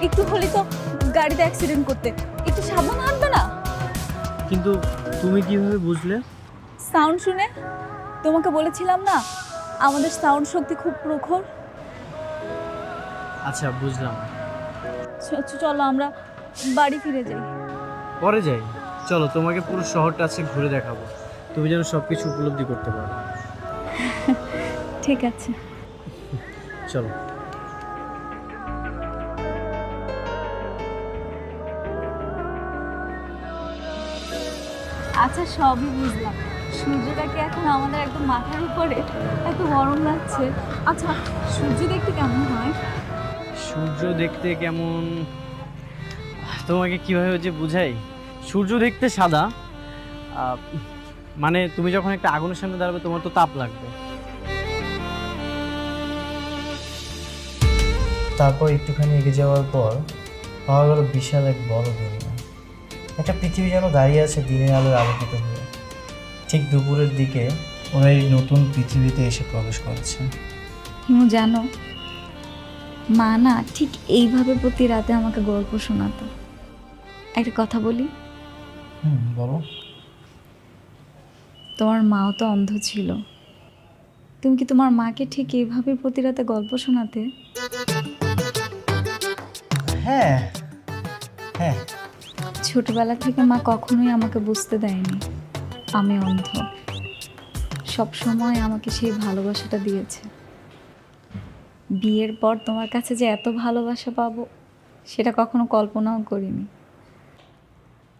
একটু হলে তো গাড়িতে অ্যাক্সিডেন্ট করতে। একটু সাবধানে হাঁটবে না? কিন্তু তুমি কিভাবে বুঝলে? সাউন্ড শুনে। তোমাকে বলেছিলাম না আমাদের সাউন্ড শক্তি খুব প্রখর। আচ্ছা, বুঝলাম। চলো আমরা বাড়ি ফিরে যাই। পরে যাই, চলো তোমাকে পুরো শহরটা আজকে ঘুরে দেখাবো, তুমি যেন সব কিছু উপলব্ধি করতে পারো। ঠিক আছে। চলো। আচ্ছা, সবই বুঝলাম। সূর্যটাকে এখন আমাদের একদম মাথার উপরে, এত গরম লাগছে। আচ্ছা, সূর্য দেখতে কেমন হয়? সূর্য দেখতে কেমন তোমাকে কিভাবে যে বুঝাই? সূর্য দেখতে সাদা, মানে তুমি যখন একটা আগুনের সামনে দাঁড়াবে তোমার তো তাপ লাগবে। তারপর একটুখানি এগিয়ে যাওয়ার পর পাওয়া গেল বিশাল এক বড় দুনিয়া। একটা পৃথিবী যেন দাঁড়িয়ে আছে দিনের আলোয় আলোকিত হয়ে। ঠিক দুপুরের দিকে ওরা এই নতুন পৃথিবীতে এসে প্রবেশ করেছে। হিমু, জানো মা না ঠিক এইভাবে প্রতি রাতে আমাকে গল্প শোনাতো। একটা কথা বলি? বলো। তোমার মাও তো অন্ধ ছিল, তুমি কি তোমার মাকে ঠিক এইভাবে প্রতি রাতে গল্প শোনাতে? হ্যাঁ হ্যাঁ। ছোটবেলা থেকে মা কখনোই আমাকে বুঝতে দেয়নি আমি অন্ধ। সব সময় আমাকে সেই ভালোবাসাটা দিয়েছে। বিয়ের পর তোমার কাছে যে এত ভালোবাসা পাবো সেটা কখনো কল্পনাও করিনি।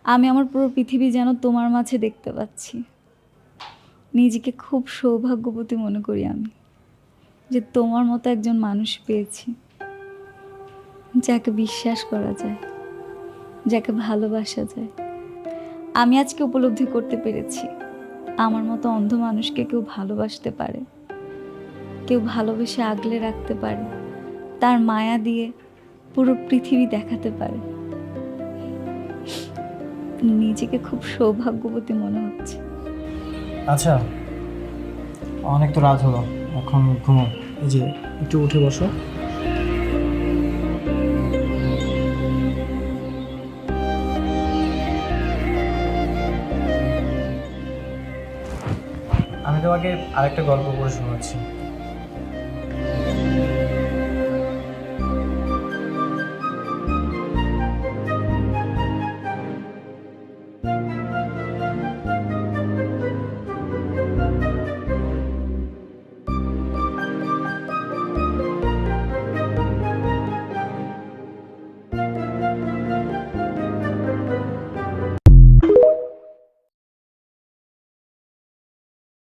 আমি আমার পুরো পৃথিবী যেন তোমার মাঝে দেখতে পাচ্ছি। নিজেকে খুব সৌভাগ্যবতী মনে করি আমি, যে তোমার মতো একজন মানুষ পেয়েছি, যাকে বিশ্বাস করা যায়, যাকে ভালোবাসা যায়। আমি আজকে উপলব্ধি করতে পেরেছি আমার মতো অন্ধ মানুষকে কেউ ভালোবাসতে পারে, কেউ ভালোবেসে আগলে রাখতে পারে, তার মায়া দিয়ে পুরো পৃথিবী দেখাতে পারে। নিজেকে খুব সৌভাগ্যবতী মনে হচ্ছে। আচ্ছা, অনেক তো রাত হলো, এখন ঘুমো। এই যে একটু উঠে বসো। আমি তোমাকে আরেকটা গল্প পড়ে শোনাচ্ছি।